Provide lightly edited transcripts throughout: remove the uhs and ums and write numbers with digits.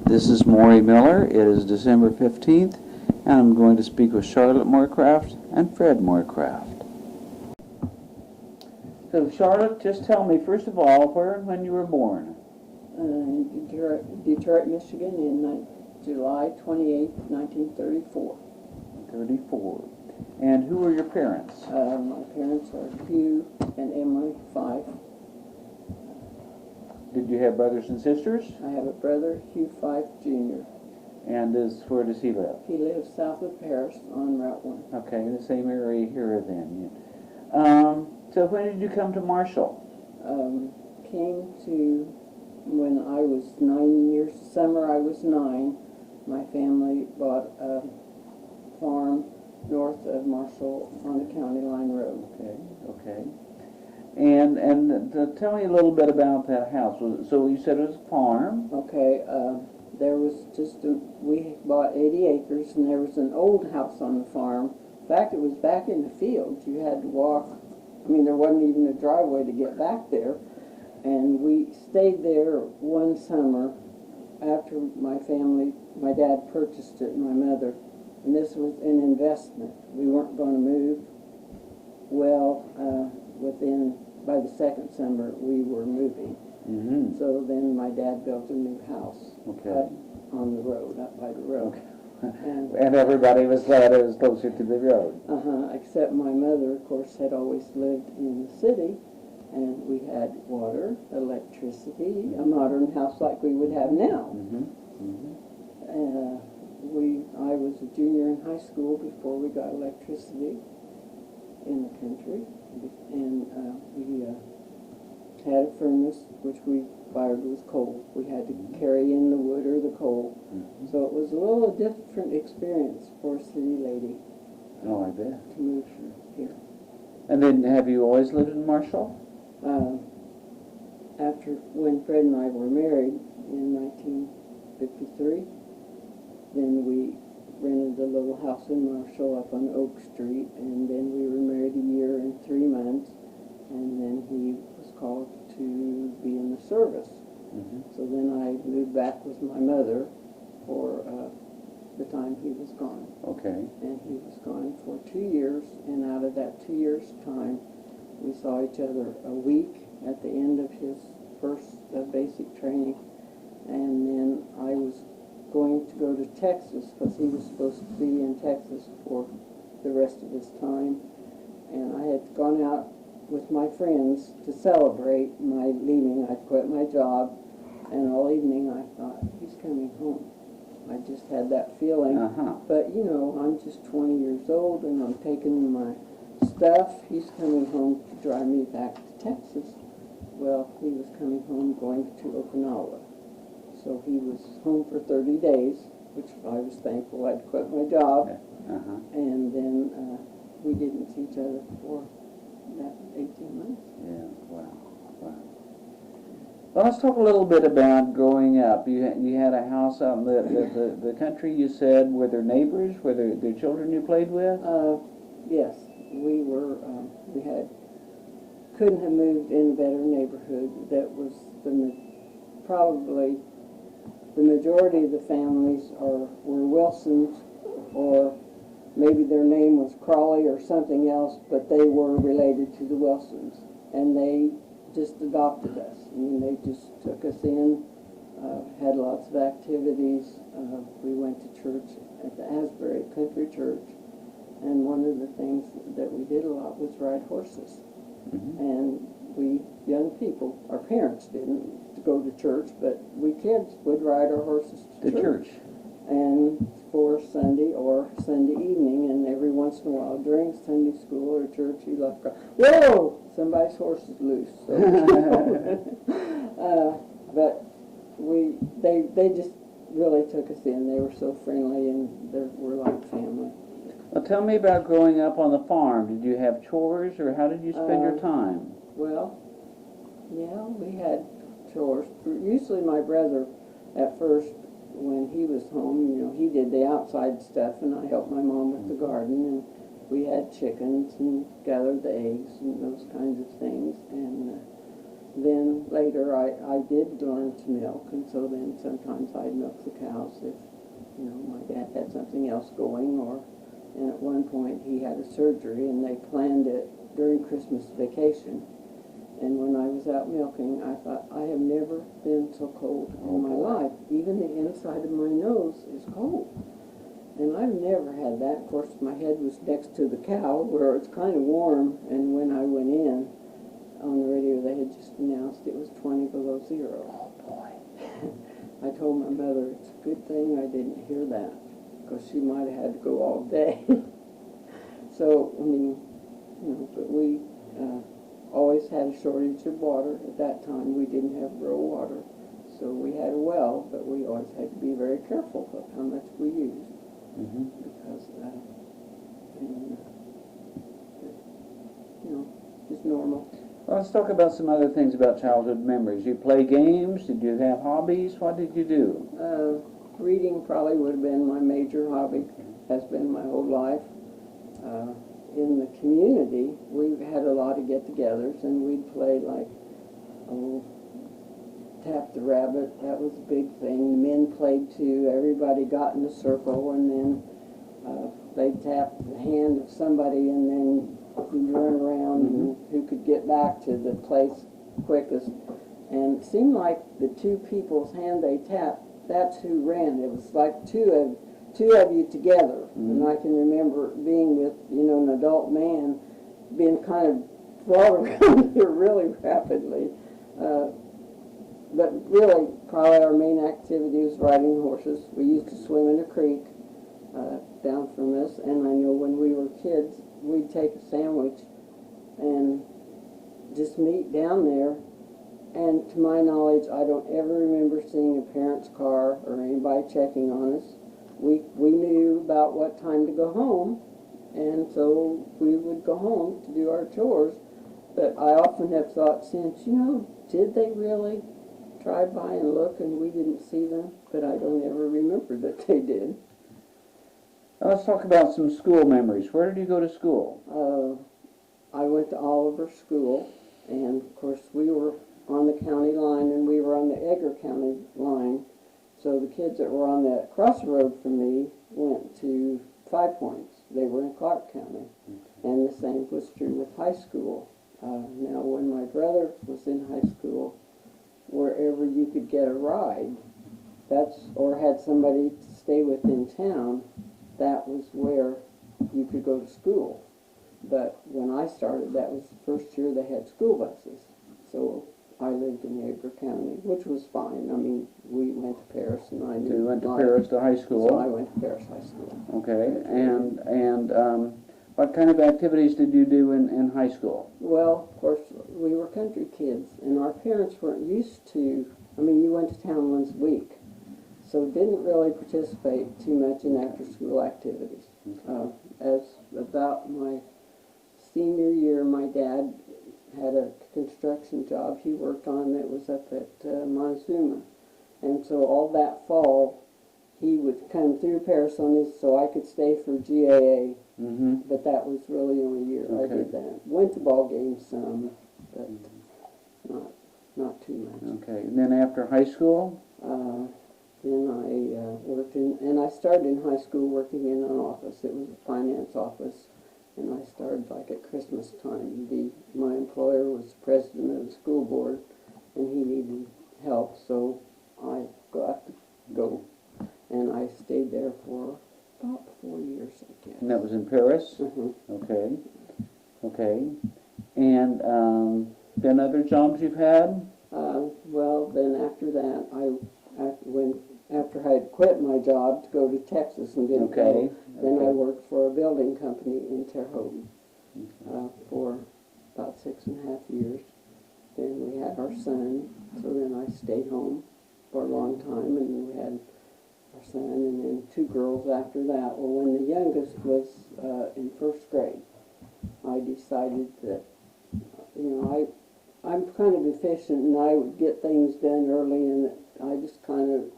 This is Maury Miller. It is December 15th, and I'm going to speak with Charlotte Morecraft and Fred Morecraft. So, Charlotte, just tell me, first of all, where and when you were born. Detroit, Michigan, in July 28, 1934. 34. And who are your parents? My parents are Hugh and Emily Fife. Did you have brothers and sisters? I have a brother, Hugh Fife, Jr. And where does he live? He lives south of Paris on Route 1. Okay, the same area here then. So when did you come to Marshall? Came to when I was 9 years, summer I was 9. My family bought a farm north of Marshall on the County Line Road. Okay. And tell me a little bit about that house. So you said it was a farm? Okay, there was we bought 80 acres, and there was an old house on the farm. In fact, it was back in the field. You had to walk. I mean, there wasn't even a driveway to get back there. And we stayed there one summer after my dad purchased it, and my mother. And this was an investment. We weren't going to move. Well, by the second summer, we were moving. Mm-hmm. So then my dad built a new house on the road, up by the road. Okay. And everybody was glad it was closer to the road. Except my mother, of course, had always lived in the city, and we had water, electricity, a modern house like we would have now. Mm-hmm. Mm-hmm. I was a junior in high school before we got electricity in the country, and we had a furnace which we fired with coal. We had to carry in the wood or the coal. Mm-hmm. So it was a little different experience for a city lady. Oh, I bet. To move here. And then have you always lived in Marshall? After when Fred and I were married in 1953, then we rented a little house in Marshall up on Oak Street, and then we were married a year and 3 months, and then he was called to be in the service. Mm-hmm. So then I moved back with my mother for the time he was gone. Okay. And he was gone for 2 years, and out of that 2 years' time, we saw each other a week at the end of his first basic training, and then I was going to go to Texas because he was supposed to be in Texas for the rest of his time, and I had gone out with my friends to celebrate my leaving. I'd quit my job, and all evening I thought, he's coming home. I just had that feeling. But you know, I'm just 20 years old, and I'm taking my stuff. He's coming home to drive me back to Texas. Well, he was coming home going to Okinawa. So he was home for 30 days, which I was thankful. I'd quit my job. And then we didn't see each other for that 18 months. Yeah, wow. Well, let's talk a little bit about growing up. You had a house out in the country, you said. Were there neighbors? Were there children you played with? Yes. We couldn't have moved in a better neighborhood. That was probably the majority of the families were Wilsons, or maybe their name was Crawley or something else, but they were related to the Wilsons, and they just adopted us. I mean, they just took us in, had lots of activities. We went to church at the Asbury Country Church, and one of the things that we did a lot was ride horses. Mm-hmm. And we young people, our parents didn't go to church, but we kids would ride our horses to church. And for Sunday or Sunday evening, and every once in a while during Sunday school or church, you left, whoa, somebody's horse is loose. So, but they just really took us in. They were so friendly, and we're like family. Well, tell me about growing up on the farm. Did you have chores, or how did you spend your time? Well, yeah, we had chores. Usually my brother, at first, when he was home, you know, he did the outside stuff, and I helped my mom with the garden, and we had chickens and gathered the eggs and those kinds of things. And then later I did learn to milk, and so then sometimes I'd milk the cows if, my dad had something else going, and at one point he had a surgery and they planned it during Christmas vacation. And when I was out milking, I thought, I have never been so cold in my life. Even the inside of my nose is cold. And I've never had that. Of course, my head was next to the cow where it's kind of warm, and when I went in, on the radio they had just announced it was 20 below zero. Oh boy. I told my mother, it's a good thing I didn't hear that, because she might have had to go all day. So, I mean, but we always had a shortage of water. At that time, we didn't have rural water, so we had a well, but we always had to be very careful of how much we used, because, just normal. Well, let's talk about some other things about childhood memories. You play games? Did you have hobbies? What did you do? Reading probably would have been my major hobby, has been my whole life. In the community, we had a lot of get-togethers, and we'd play like, Tap the Rabbit. That was a big thing. The men played too. Everybody got in a circle, and then they'd tap the hand of somebody, and then you'd run around and who could get back to the place quickest. And it seemed like the two people's hand they tapped, that's who ran. It was like two of you together. And I can remember being with, an adult man being kind of brought around here really rapidly. But really, probably our main activity was riding horses. We used to swim in a creek down from us, and I know when we were kids, we'd take a sandwich and just meet down there. And to my knowledge, I don't ever remember seeing a parent's car or anybody checking on us. We knew about what time to go home, and so we would go home to do our chores. But I often have thought since, did they really drive by and look and we didn't see them? But I don't ever remember that they did. Now let's talk about some school memories. Where did you go to school? I went to Oliver School, and of course we were on the county line and we were on the Edgar County line. So the kids that were on that crossroad from me went to 5 Points. They were in Clark County. And the same was true with high school. Now when my brother was in high school, wherever you could get a ride, or had somebody to stay with in town, that was where you could go to school. But when I started, that was the first year they had school buses. So I lived in Edgar County, which was fine. I mean, we went to Paris, and I knew. So you went to Paris to high school. So I went to Paris High School. Okay, and what kind of activities did you do in high school? Well, of course, we were country kids, and our parents weren't used to. I mean, you went to town once a week, so didn't really participate too much in after-school activities. As about my senior year, my dad had a construction job he worked on that was up at Montezuma. And so all that fall, he would come through Paris on his, so I could stay for GAA. But that was really the only year I did that. Went to ball games some, but not too much. Okay, and then after high school? Then I worked in, and I started in high school working in an office. It was a finance office. And I started like at Christmas time. My employer was president of the school board, and he needed help, so I got to go. And I stayed there for about 4 years, I guess. And that was in Paris? Okay. Okay. And then other jobs you've had? Well, then after that, after I had quit my job to go to Texas and didn't go, then I worked for a building company in Terre Haute for about 6.5 years. Then we had our son, so then I stayed home for a long time, and we had our son, and then 2 girls after that. Well, when the youngest was in 1st grade, I decided that, I'm kind of efficient, and I would get things done early, and I just kind of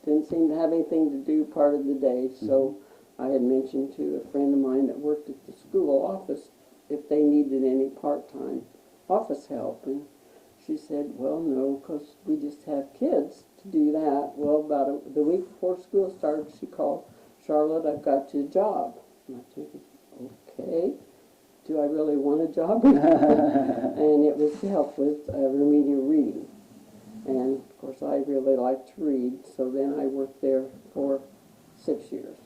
didn't seem to have anything to do part of the day, so I had mentioned to a friend of mine that worked at the school office if they needed any part-time office help, and She said, well, no, because we just have kids to do that. Well, about the week before school started, she called, Charlotte, I've got you a job. And I'm thinking, okay, do I really want a job? And it was to help with remedial reading. And, of course, I really like to read, so then I worked there for 6 years.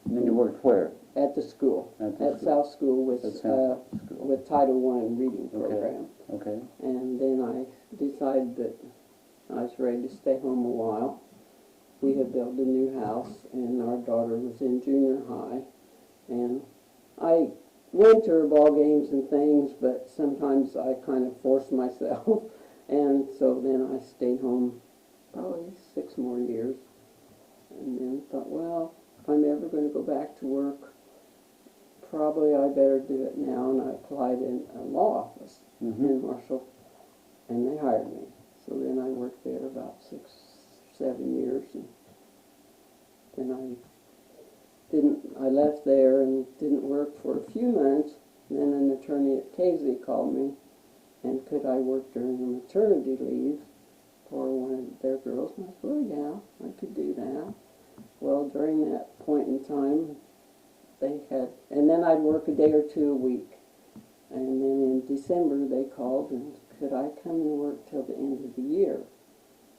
And then you worked where? At the school. At the At school. South School with, At South School. with Title I reading Okay. program. Okay. And then I decided that I was ready to stay home a while. We had built a new house, and our daughter was in junior high. And I went to her ball games and things, but sometimes I kind of forced myself. And so then I stayed home probably 6 more years. And then thought, well, if I'm ever going to go back to work, probably I better do it now. And I applied in a law office in Marshall, and they hired me. So then I worked there about 6, 7 years, and then I left there and didn't work for a few months. And then an attorney at Casey called me, and could I work during the maternity leave for one of their girls? And I said, well, yeah, I could do that. Well, during that point in time, they had, and then I'd work a day or two a week. And then in December, they called, and could I come and work till the end of the year?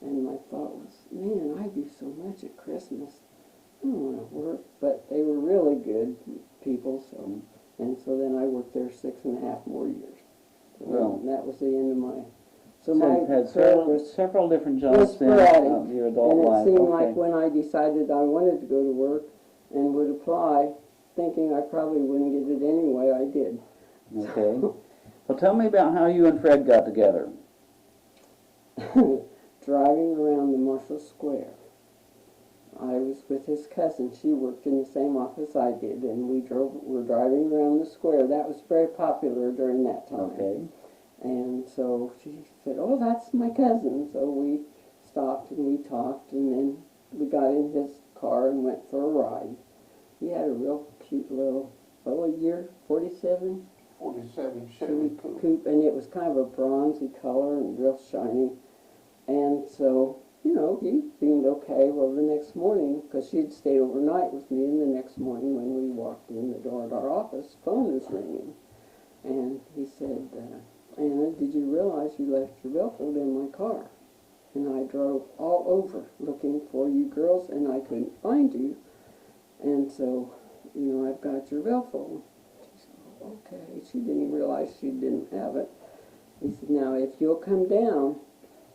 And my thought was, man, I do so much at Christmas. I don't want to work. But they were really good people, so, and so then I worked there 6.5 more years. Well, that was the end of my. So So my you've had career several different was jobs in sporadic, your adult and it life. seemed Okay. like when I decided I wanted to go to work and would apply, thinking I probably wouldn't get it anyway, I did. Okay. Well, tell me about how you and Fred got together. Driving around the Marshall Square. I was with his cousin. She worked in the same office I did, and we're driving around the square. That was very popular during that time. Okay. And so she said, oh, that's my cousin. So we stopped and we talked, and then we got in his car and went for a ride. He had a real cute little, a year, 47? 47 Chevy Coupe. Coupe, and it was kind of a bronzy color and real shiny. And so, you know, he seemed okay. Well, the next morning, because she'd stayed overnight with me, and the next morning when we walked in the door at our office, phone was ringing. And he said, Anna, did you realize you left your billfold in my car? And I drove all over looking for you girls, and I couldn't find you. And so, you know, I've got your billfold. She said, oh, okay. She didn't even realize she didn't have it. He said, now, if you'll come down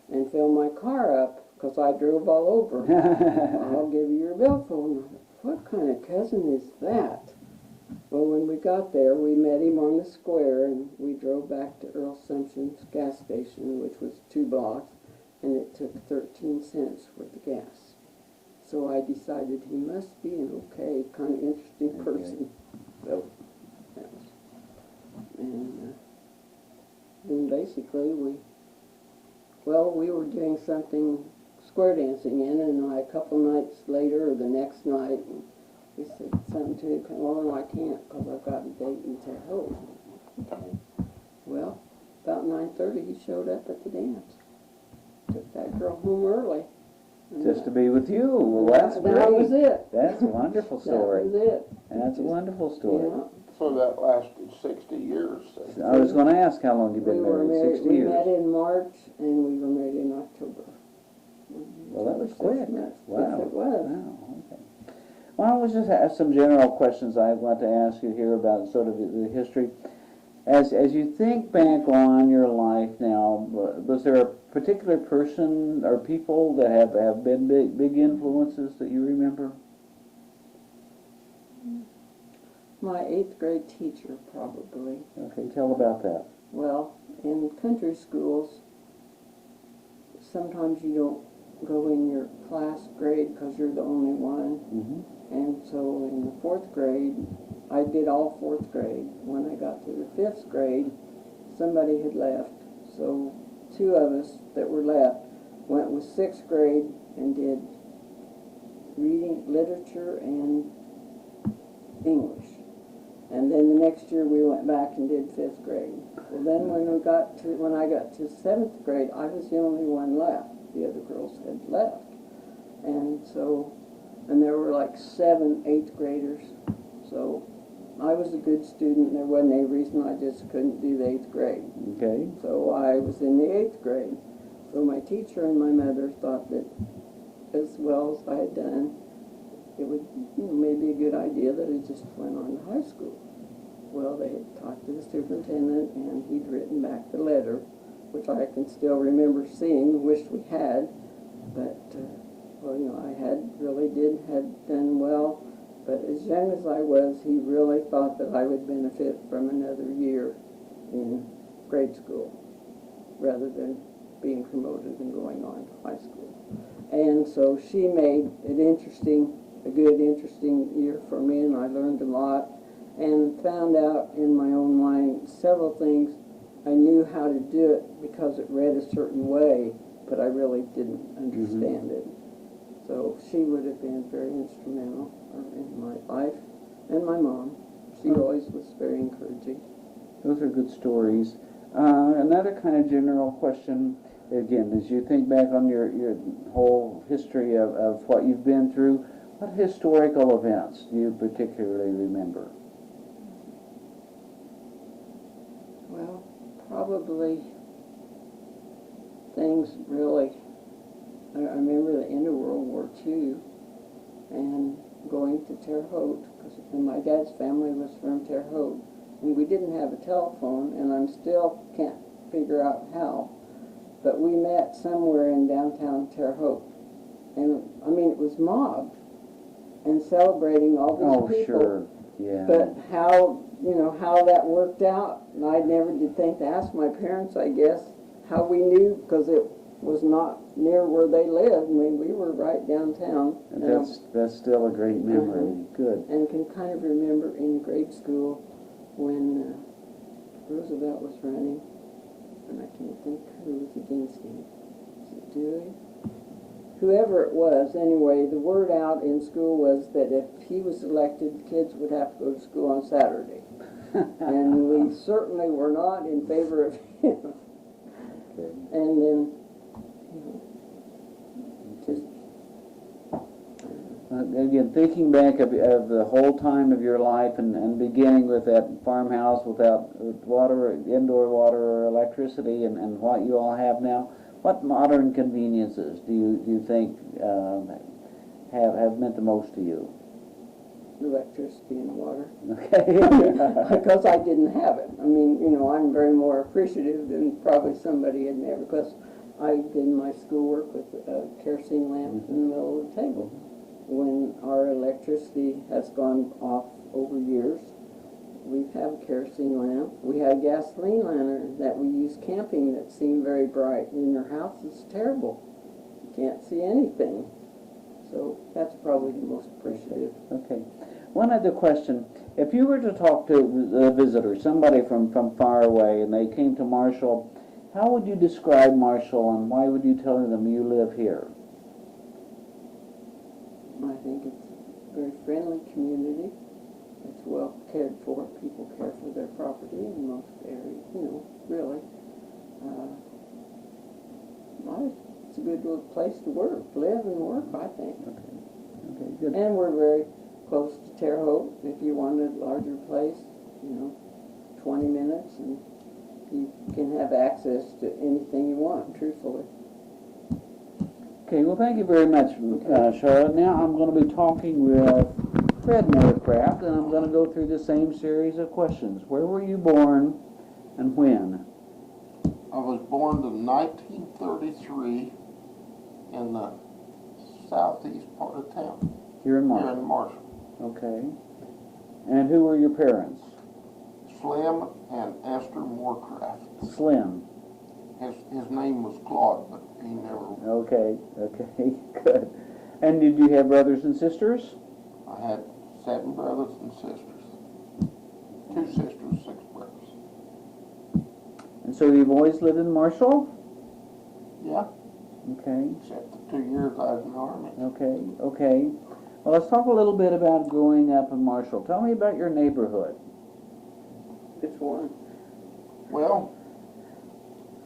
and fill my car up, because I drove all over, I'll give you your billfold. And I thought, what kind of cousin is that? Well, when we got there, we met him on the square, and we drove back to Earl Simpson's gas station, which was 2 blocks, and it took 13 cents for the gas. So I decided he must be an okay, kind of interesting person. So that was, and then basically we were doing something square dancing in, and a couple nights later, or the next night, he said something to him, well, no, I can't, because I've got a date in Terre Haute. Okay. Well, about 9:30, he showed up at the dance. Took that girl home early. Just to be with you. Well, that's great. That was it. That's a wonderful story. That was it. That's a wonderful story. Yeah. So that lasted 60 years. I was going to ask how long you've We been were married. 60 we years. met in March, and we were married in October. Well, that was 6 quick. months. Wow. Yes, it was. Wow. Okay. Well, I was just have some general questions I want to ask you here about sort of the history. As you think back on your life now, was there a particular person or people that have been big influences that you remember? My 8th grade teacher, probably. Okay, tell about that. Well, in country schools, sometimes you don't go in your class grade because you're the only one. Mm-hmm. And so in the 4th grade, I did all 4th grade. When I got to the 5th grade, somebody had left. So 2 of us that were left went with 6th grade and did reading, literature, and English. And then the next year we went back and did 5th grade. Well, then when I got to 7th grade, I was the only one left. The other girls had left. And so, and there were like 7 8th graders. So I was a good student. There wasn't any reason I just couldn't do the 8th grade. Okay. So I was in the 8th grade. So my teacher and my mother thought that as well as I had done, it would maybe a good idea that I just went on to high school. Well, they had talked to the superintendent, and he'd written back the letter, which I can still remember seeing, wished we had, but, well, I had done well, but as young as I was, he really thought that I would benefit from another year in grade school, rather than being promoted and going on to high school. And so she made it a good, interesting year for me, and I learned a lot and found out in my own mind several things. I knew how to do it because it read a certain way, but I really didn't understand it. So she would have been very instrumental in my life, and my mom. She always was very encouraging. Those are good stories. Another kind of general question, again, as you think back on your whole history of what you've been through, what historical events do you particularly remember? Well, probably things really, I remember the end of World War II and going to Terre Haute, because my dad's family was from Terre Haute, and we didn't have a telephone, and I still can't figure out how, but we met somewhere in downtown Terre Haute, and I mean it was mobbed and celebrating all these people. Sure, yeah. But how that worked out, and I never did think to ask my parents, I guess, how we knew, because it was not near where they lived. I mean, we were right downtown. That's still a great memory. Good. And can kind of remember in grade school when Roosevelt was running, and I can't think who was against him. Was it Dewey? Whoever it was, anyway, the word out in school was that if he was elected, the kids would have to go to school on Saturday. And we certainly were not in favor of him. Okay. And then, just... Again, thinking back of the whole time of your life and beginning with that farmhouse without water, indoor water or electricity, and what you all have now, what modern conveniences do you think have meant the most to you? Electricity and water. Okay. Because I didn't have it. I mean, I'm very more appreciative than probably somebody had never, because I did my schoolwork with a kerosene lamp in the middle of the table. When our electricity has gone off over years, we have a kerosene lamp. We had a gasoline lantern that we used camping that seemed very bright. In your house, it's terrible. You can't see anything. So that's probably the most appreciative. Okay. One other question. If you were to talk to a visitor, somebody from far away, and they came to Marshall, how would you describe Marshall, and why would you tell them you live here? I think it's a very friendly community. It's well cared for. People care for their property in most areas, really. It's a good little place to live and work, I think. Okay, good. And we're very close to Terre Haute. If you wanted a larger place, 20 minutes, and you can have access to anything you want, truthfully. Okay, well, thank you very much, Charlotte. Now I'm going to be talking with Fred Morecraft, and I'm going to go through the same series of questions. Where were you born and when? I was born in 1933 in the southeast part of town. Here in Here Marshall. in Marshall. Okay. And who were your parents? Slim and Esther Morecraft. Slim. His name was Claude, but he never... Okay, good. And did you have brothers and sisters? I had 7 brothers and sisters. 2 sisters, 6 brothers. And so you've always lived in Marshall? Yeah, Okay, except the 2 years I was in the Army. okay. Well, let's talk a little bit about growing up in Marshall. Tell me about your neighborhood. Which one? Well,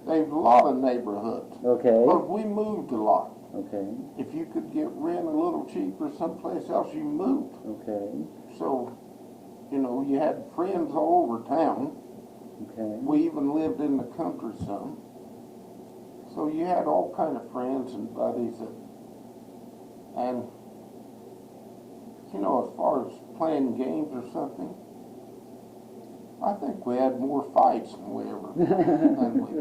there's a lot of neighborhoods. Okay, But we moved a lot. okay, If you could get rent a little cheaper someplace else, you moved. okay, So, you know, you had friends all over town. okay. We even lived in the country some. So you had all kind of friends and buddies and you know, as far as playing games or something, I think we had more fights than we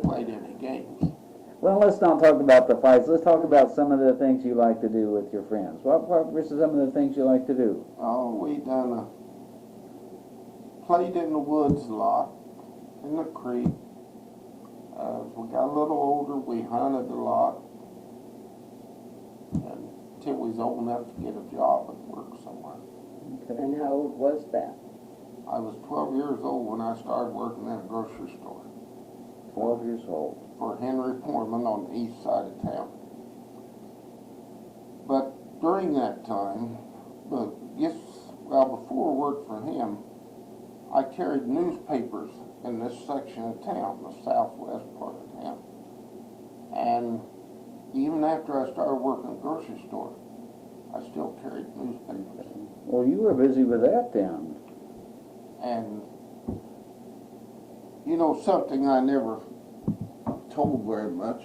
played any games. Well, let's not talk about the fights. Let's talk about some of the things you like to do with your friends. What were some of the things you like to do? Oh, we played in the woods a lot, in the creek. As we got a little older, we hunted a lot, until we was old enough to get a job and work somewhere. Okay. And how old was that? I was 12 years old when I started working in a grocery store 12 years old. for Henry Foreman on the east side of town. But during that time, before I worked for him, I carried newspapers in this section of town, the southwest part of town. And even after I started working at the grocery store, I still carried newspapers. Well, you were busy with that then. And, you know, something I never told very much,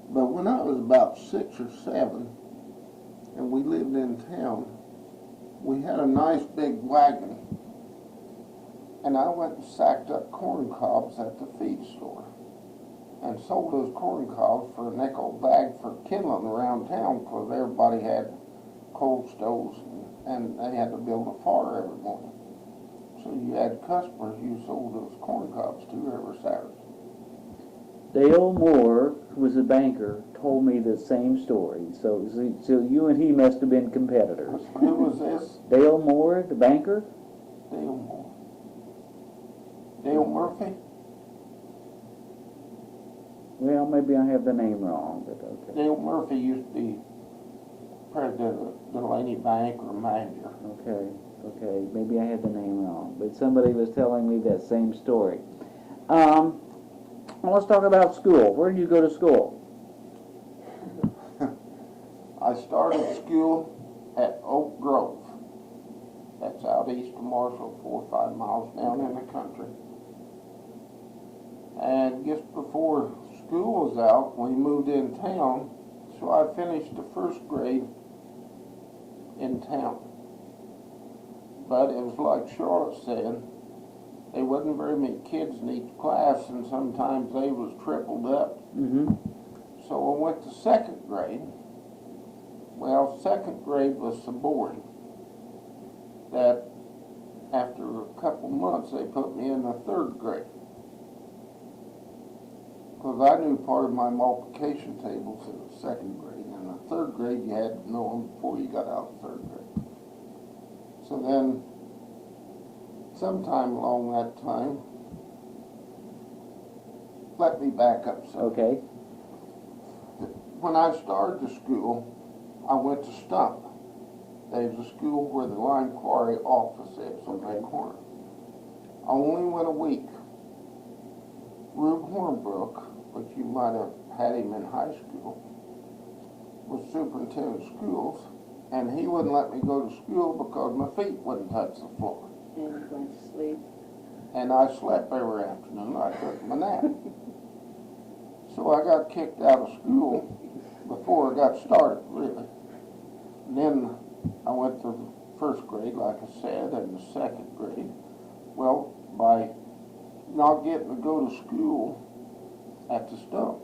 but when I was about 6 or 7, and we lived in town, we had a nice big wagon, and I went and sacked up corn cobs at the feed store and sold those corn cobs for a nickel bag for kindling around town, because everybody had coal stoves and they had to build a fire every morning. So you had customers you sold those corn cobs to every Saturday. Dale Moore, who was a banker, told me the same story. So you and he must have been competitors. Who was this? Dale Moore, the banker? Dale Moore. Dale Murphy? Well, maybe I have the name wrong, but okay. Dale Murphy used to be president of the Delaney Bank or manager. Okay, okay, maybe I had the name wrong, but somebody was telling me that same story. Well, let's talk about school. Where did you go to school? I started school at Oak Grove. That's out east of Marshall, 4 or 5 miles down in the country. And just before school was out, we moved in town, so I finished the first grade in town. But it was like Charlotte said, there wasn't very many kids in each class, and sometimes they was tripled up. Mm-hmm. So I went to second grade. Well, second grade was so boring that after a couple months they put me in the third grade. Because I knew part of my multiplication tables in the second grade. In the third grade you had to know them before you got out of third grade. So then, sometime along that time, let me back up some. Okay. When I started the school, I went to Stump. There's a school where the lime quarry office is on that corner. I only went a week. Rube Hornbrook, which you might have had him in high school, was superintendent of schools, and he wouldn't let me go to school because my feet wouldn't touch the floor. And you went to sleep? And I slept every afternoon. I took my nap. So I got kicked out of school before I got started, really. And then I went to the first grade, like I said, and the second grade. Well, by not getting to go to school at the Stump,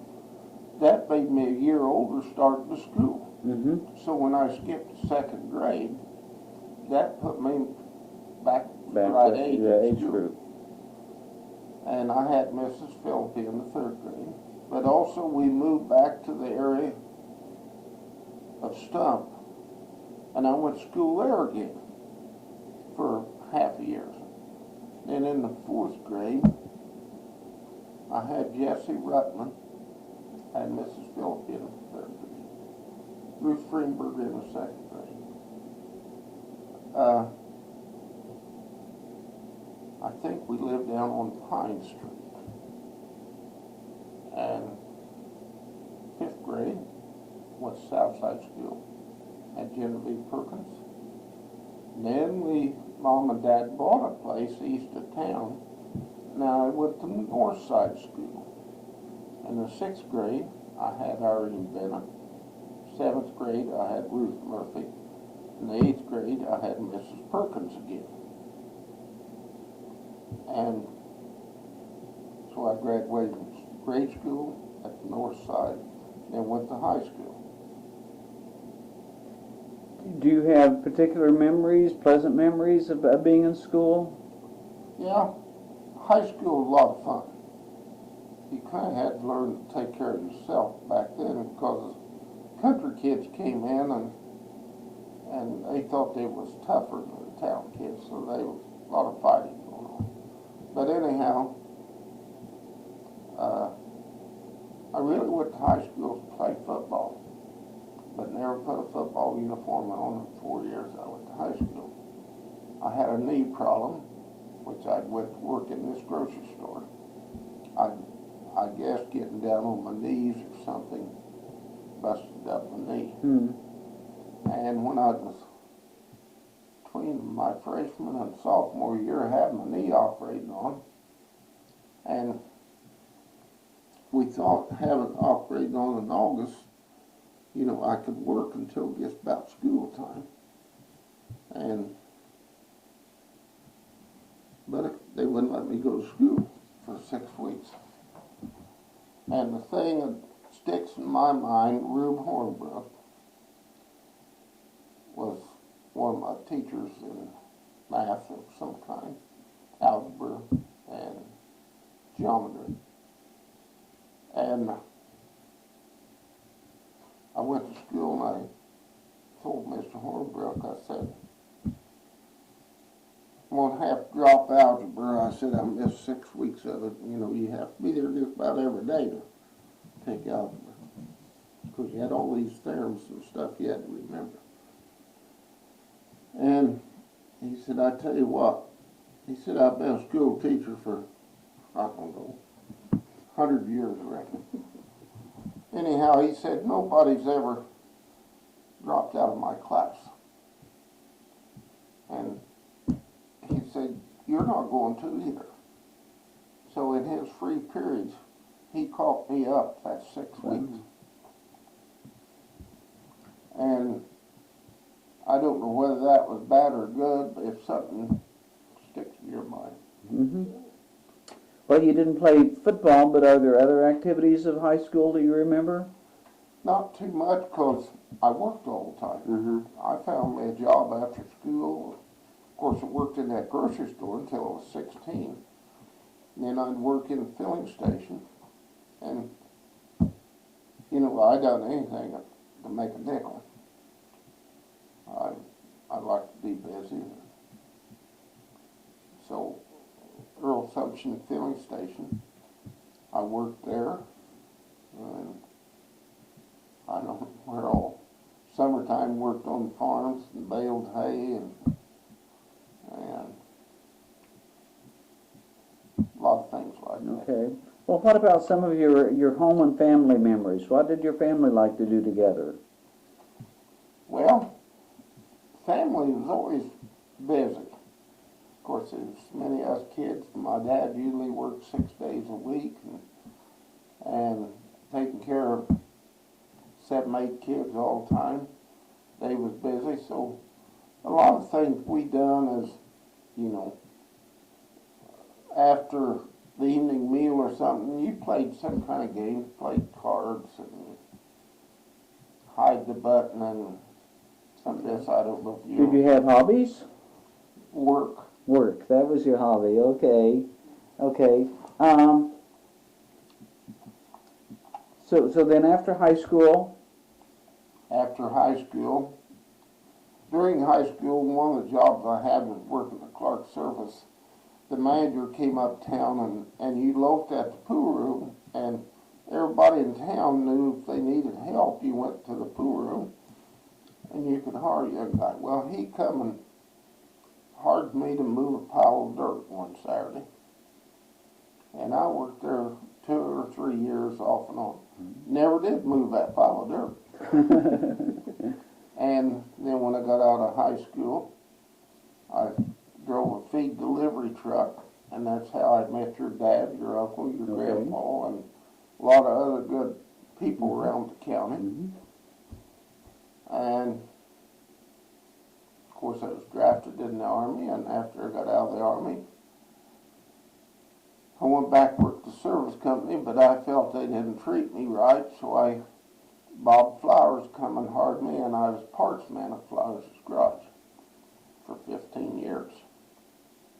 that made me a year older starting to school. Mm-hmm. So when I skipped the second grade, that put me back Back right to age the at age school. group. And I had Mrs. Philippi in the third grade. But also we moved back to the area of Stump, and I went to school there again for half a year. Then in the fourth grade, I had Jesse Rutman and Mrs. Philippi in the third grade. Ruth Greenberg in the second grade. I think we lived down on Pine Street. And 5th grade was Southside School at Genevieve Perkins. Then Mom and Dad bought a place east of town. Now I went to Northside School. In the 6th grade, I had Irene Bennett. 7th grade, I had Ruth Murphy. In the 8th grade, I had Mrs. Perkins again. And so I graduated from grade school at the north side, then went to high school. Do you have particular memories, pleasant memories of being in school? Yeah, high school was a lot of fun. You kind of had to learn to take care of yourself back then because country kids came in and they thought they was tougher than the town kids, so there was a lot of fighting going on. But anyhow, I really went to high school to play football, but never put a football uniform on in 4 years I went to high school. I had a knee problem, which I went to work in this grocery store. I guess getting down on my knees or something busted up my knee. And when I was between my freshman and sophomore year, I had my knee operated on. And we thought having it operated on in August, you know, I could work until just about school time. But they wouldn't let me go to school for 6 weeks. And the thing that sticks in my mind, Rube Hornbrook was one of my teachers in math of some kind, algebra and geometry. And I went to school and I told Mr. Hornbrook, I said, I'm going to have to drop algebra. I said, I missed 6 weeks of it. You know, you have to be there just about every day to take algebra. Because you had all these theorems and stuff you had to remember. And he said, I tell you what, he said, I've been a school teacher for, I don't know, 100 years, I reckon. Anyhow, he said, nobody's ever dropped out of my class. And he said, you're not going to either. So in his free periods, he caught me up that 6 weeks. And I don't know whether that was bad or good, but if something sticks in your mind. Well, you didn't play football, but are there other activities of high school that you remember? Not too much, because I worked all the time. I found me a job after school. Of course, I worked in that grocery store until I was 16. And then I'd work in a filling station. And, you know, I'd done anything to make a nickel. I like to be busy. So, Earl Sumption filling station, I worked there. And I don't know where all. Summertime worked on farms and baled hay and a lot of things like that. Okay. Well, what about some of your home and family memories? What did your family like to do together? Well, family was always busy. Of course, there's many of us kids. My dad usually worked 6 days a week and taking care of 7, 8 kids all the time. They was busy, so a lot of things we done is, you know, after the evening meal or something, you played some kind of game, played cards and hide the button and some of this, I don't know if you... Did you have hobbies? Work. Work, that was your hobby, okay. Okay. So then after high school? After high school, during high school, one of the jobs I had was working the clerk service. The manager came uptown and you loafed at the pool room, and everybody in town knew if they needed help, you went to the pool room and you could hire a young guy. Well, he come and hired me to move a pile of dirt one Saturday. And I worked there 2 or 3 years off and on. Never did move that pile of dirt. And then when I got out of high school, I drove a feed delivery truck, and that's how I met your dad, your uncle, your grandpa, and a lot of other good people around the county. And of course I was drafted in the Army, and after I got out of the Army, I went back to work at the service company, but I felt they didn't treat me right, so Bob Flowers come and hired me, and I was parts man at Flowers' Garage for 15 years.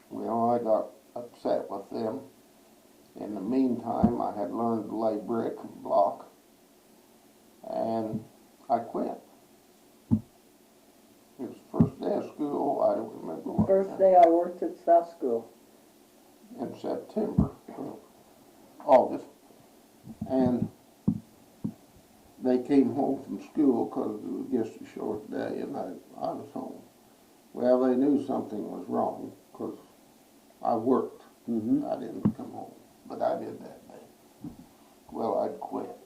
Well, I got upset with them. In the meantime, I had learned to lay brick and block, and I quit. It was the first day of school. I don't remember what. First day I worked at South School. In September, August, and they came home from school because it was just a short day, and I was home. Well, they knew something was wrong because I worked. I didn't come home, but I did that day. Well, I'd quit.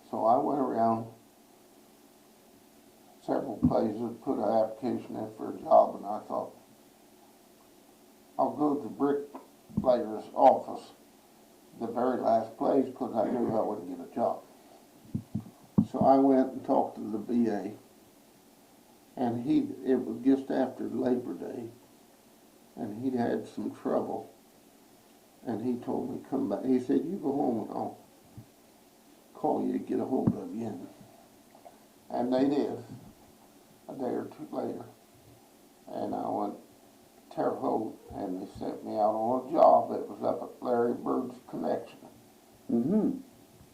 So I went around several places, put an application in for a job, and I thought, I'll go to the bricklayer's office, the very last place, because I knew I wouldn't get a job. So I went and talked to the BA, and it was just after Labor Day, and he'd had some trouble, and he told me, come back. He said, you go home and I'll call you to get a hold of you. And they did, a day or two later, and I went Terre Haute, and they sent me out on a job that was up at Larry Bird's Connection.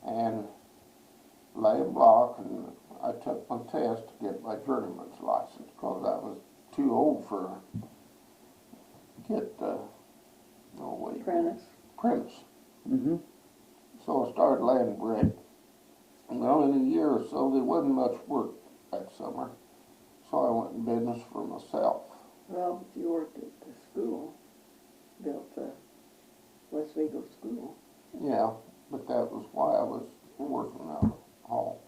And lay a block, and I took my test to get my journeyman's license because I was too old for apprentice. So I started laying brick. Well, in a year or so, there wasn't much work that summer, so I went in business for myself. Well, you worked at the school, built the West Vigo School. Yeah, but that was why I was working out of hall.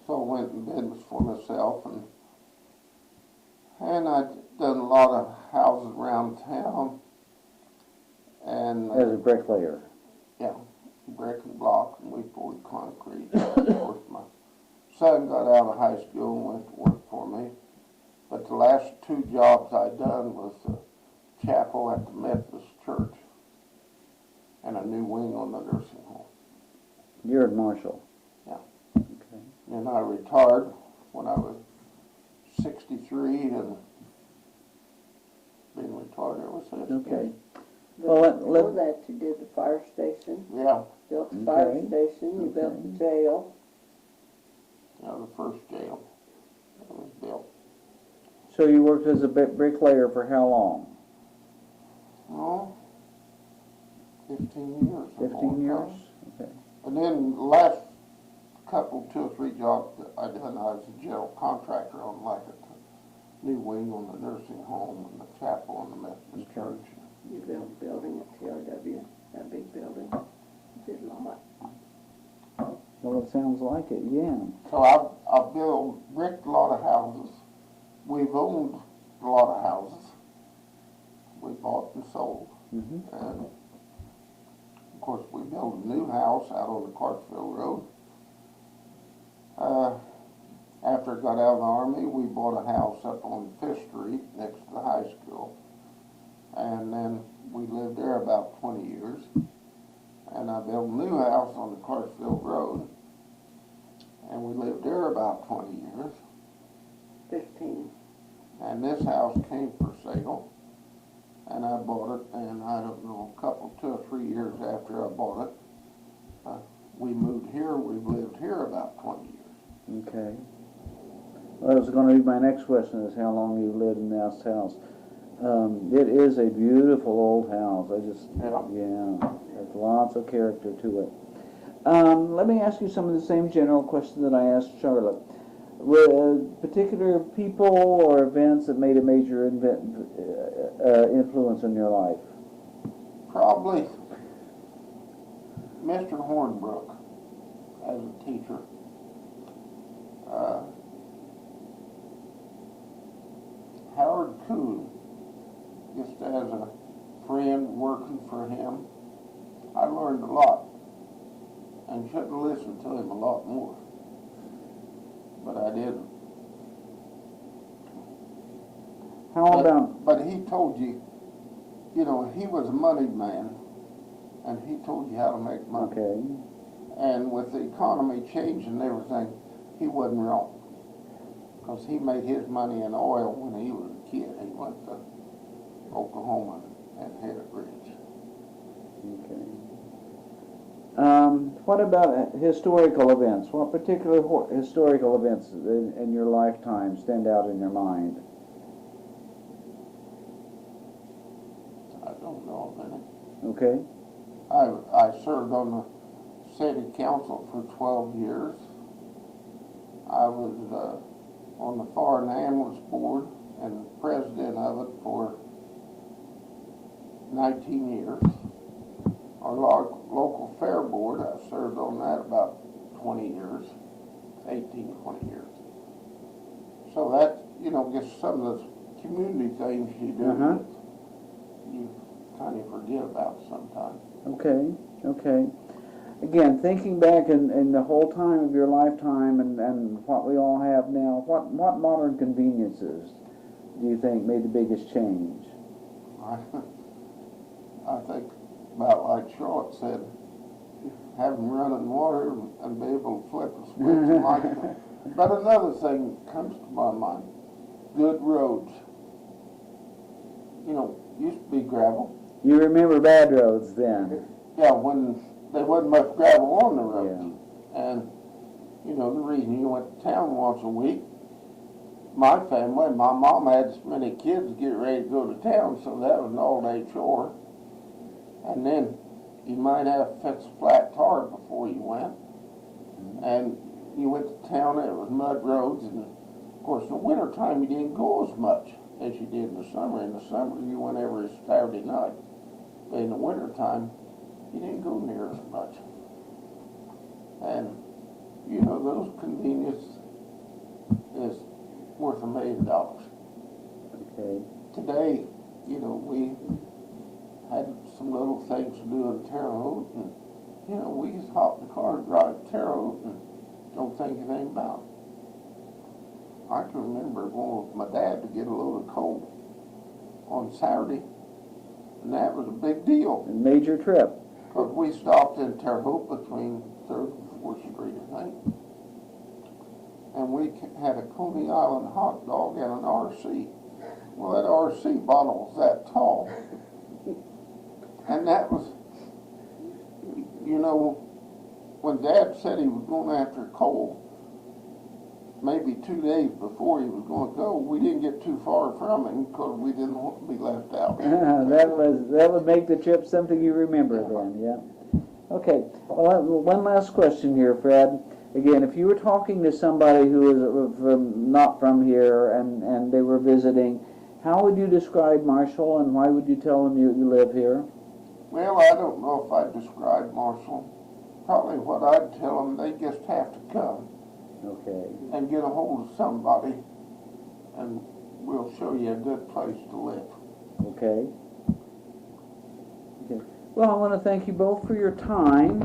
So I went in business for myself, and I'd done a lot of houses around town. And as a bricklayer. Yeah, brick and block, and we poured concrete. Of course, my son got out of high school and went to work for me. But the last 2 jobs I'd done was the chapel at the Methodist Church and a new wing on the nursing home. You're at Marshall. Yeah. Okay. And I retired when I was 63, and been retired ever since. Okay. But before that, you did the fire station. Yeah. Built the fire station. You built the jail. Yeah, the first jail that was built. So you worked as a bricklayer for how long? Oh, 15 years. 15 years? Okay. And then the last couple, 2 or 3 jobs that I done, I was a general contractor on like a new wing on the nursing home and the chapel on the Methodist Church. You built a building at TRW, that big building. You did a lot. Well, it sounds like it, yeah. So I bricked a lot of houses. We've owned a lot of houses. We bought and sold. And of course, we built a new house out on the Clarksville Road. After I got out of the Army, we bought a house up on 5th Street next to the high school. And then we lived there about 20 years. And I built a new house on the Clarksville Road. And we lived there about 20 years. 15. And this house came for sale. And I bought it, and I don't know, a couple, 2 or 3 years after I bought it, we moved here. We've lived here about 20 years. Okay. Well, that was going to be my next question, is how long you lived in this house. It is a beautiful old house. There's lots of character to it. Let me ask you some of the same general questions that I asked Charlotte. particular people or events that made a major influence on your life? Probably Mr. Hornbrook as a teacher. Howard Kuhn, just as a friend working for him, I learned a lot and should have listened to him a lot more, but I didn't. How about? But he told you, you know, he was a moneyed man, and he told you how to make money. Okay. And with the economy changing and everything, he wasn't wrong. Because he made his money in oil when he was a kid. He went to Oklahoma and had it rich. Okay. What about historical events? What particular historical events in your lifetime stand out in your mind? I don't know of any. Okay. I served on the city council for 12 years. I was on the Foreign Ambulance Board and president of it for 19 years. Our local fair board, I served on that about 20 years, 18, 20 years. So that, you know, just some of the community things you do that you kind of forget about sometimes. Okay. Okay. Again, thinking back in the whole time of your lifetime and what we all have now, what modern conveniences do you think made the biggest change? I think about like Charlotte said, having running water and be able to flip a switch and like that. But another thing comes to my mind, good roads. You know, used to be gravel. You remember bad roads then? Yeah, when there wasn't much gravel on the roads. Yeah. And, you know, the reason you went to town once a week, my family, my mom had so many kids to get ready to go to town, so that was an all-day chore. And then you might have to fix a flat tire before you went. And you went to town, it was mud roads, and of course in the wintertime you didn't go as much as you did in the summer. In the summer you went every Saturday night. But in the wintertime, you didn't go near as much. And, you know, those conveniences is worth $1 million. Okay. Today, you know, we had some little things to do in Terre Haute, and, you know, we just hop in the car and drive to Terre Haute and don't think anything about it. I can remember going with my dad to get a load of coal on Saturday, and that was a big deal. A major trip. Because we stopped in Terre Haute between 3rd and 4th Street, I think. And we had a Coney Island hot dog and an RC. Well, that RC bottle was that tall. And that was, you know, when Dad said he was going after coal, maybe 2 days before he was going to go, we didn't get too far from him because we didn't want to be left out. that would make the trip something you remember then, yeah. Okay, well, one last question here, Fred. Again, if you were talking to somebody who was not from here and they were visiting, how would you describe Marshall and why would you tell them you live here? Well, I don't know if I'd describe Marshall. Probably what I'd tell them, they just have to come. Okay. And get a hold of somebody, and we'll show you a good place to live. Okay. Okay. Well, I want to thank you both for your time.